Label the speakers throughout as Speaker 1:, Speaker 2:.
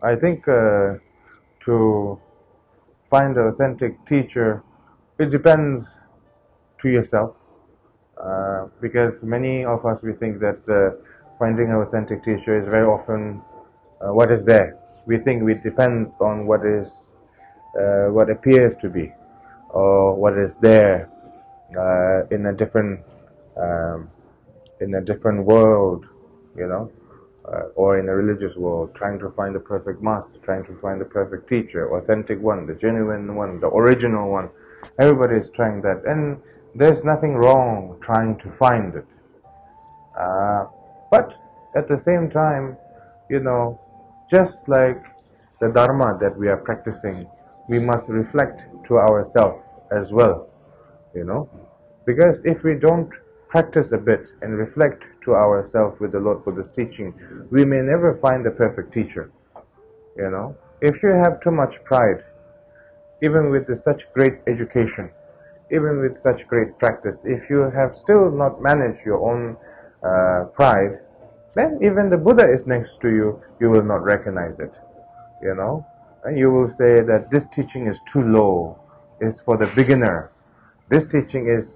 Speaker 1: I think to find an authentic teacher, it depends to yourself. Because many of us, we think that finding an authentic teacher is very often what is there. We think it depends on what appears to be, or what is there in a um, different world, you know, or in a religious world, trying to find the perfect master, trying to find the perfect teacher, authentic one, the genuine one, the original one. Everybody is trying that, and there's nothing wrong trying to find it. Uh, but at the same time, you know, just like the Dharma that we are practicing, we must reflect to ourselves as well, you know. Because if we don't practice a bit and reflect to ourselves with the Lord Buddha's teaching, we may never find the perfect teacher, you know. If you have too much pride, even with such great education, even with such great practice, if you have still not managed your own pride, then even the Buddha is next to you, you will not recognize it, you know. And you will say that this teaching is too low, is for the beginner. This teaching is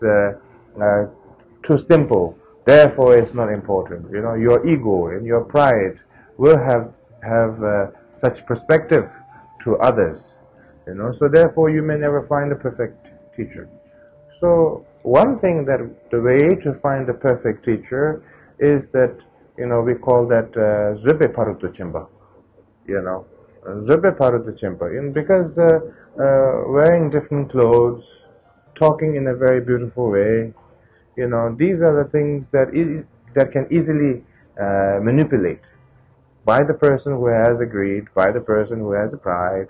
Speaker 1: too simple, therefore it's not important. You know, your ego and your pride will have such perspective to others. You know, so therefore you may never find a perfect teacher. So one thing that the way to find the perfect teacher is that, you know, we call that Zubbe Parutu Chimba. You know, Zubbe Parutu Chimba. And because wearing different clothes, talking in a very beautiful way, you know, these are the things that can easily manipulate by the person who has a greed, by the person who has a pride,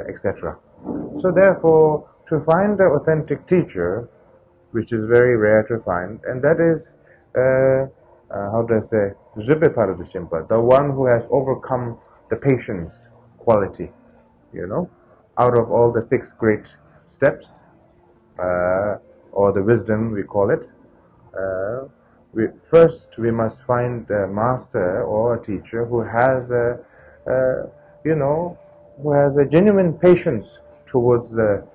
Speaker 1: etc. So therefore, to find the authentic teacher, which is very rare to find, and that is, how do I say, Zubbe Paradishimpa, the one who has overcome the patience quality, you know, out of all the 6 great steps, or the wisdom we call it. First, we must find a master or a teacher who has you know, who has a genuine patience towards the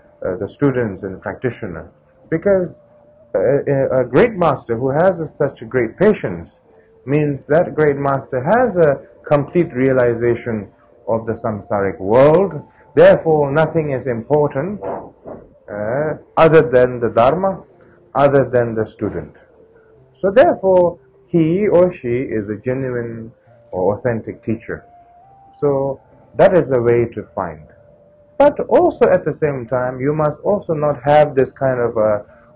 Speaker 1: students and practitioner. Because a great master who has such a great patience means that great master has a complete realization of the samsaric world. Therefore, nothing is important other than the Dharma, other than the student. So therefore, he or she is a genuine or authentic teacher. So that is the way to find. But also at the same time, you must also not have this kind of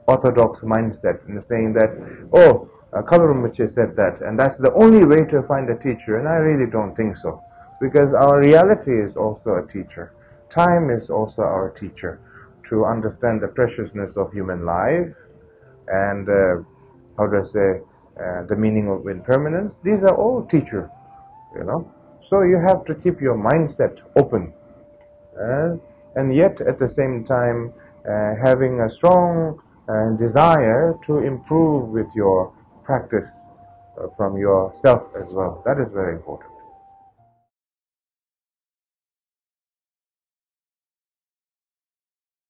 Speaker 1: orthodox mindset in saying that, oh, Kalu Rinpoche said that, and that's the only way to find a teacher, and I really don't think so. Because our reality is also a teacher. Time is also our teacher to understand the preciousness of human life and, how do I say, the meaning of impermanence. These are all teachers, you know. So you have to keep your mindset open. And yet at the same time having a strong desire to improve with your practice from yourself as well. That is very important.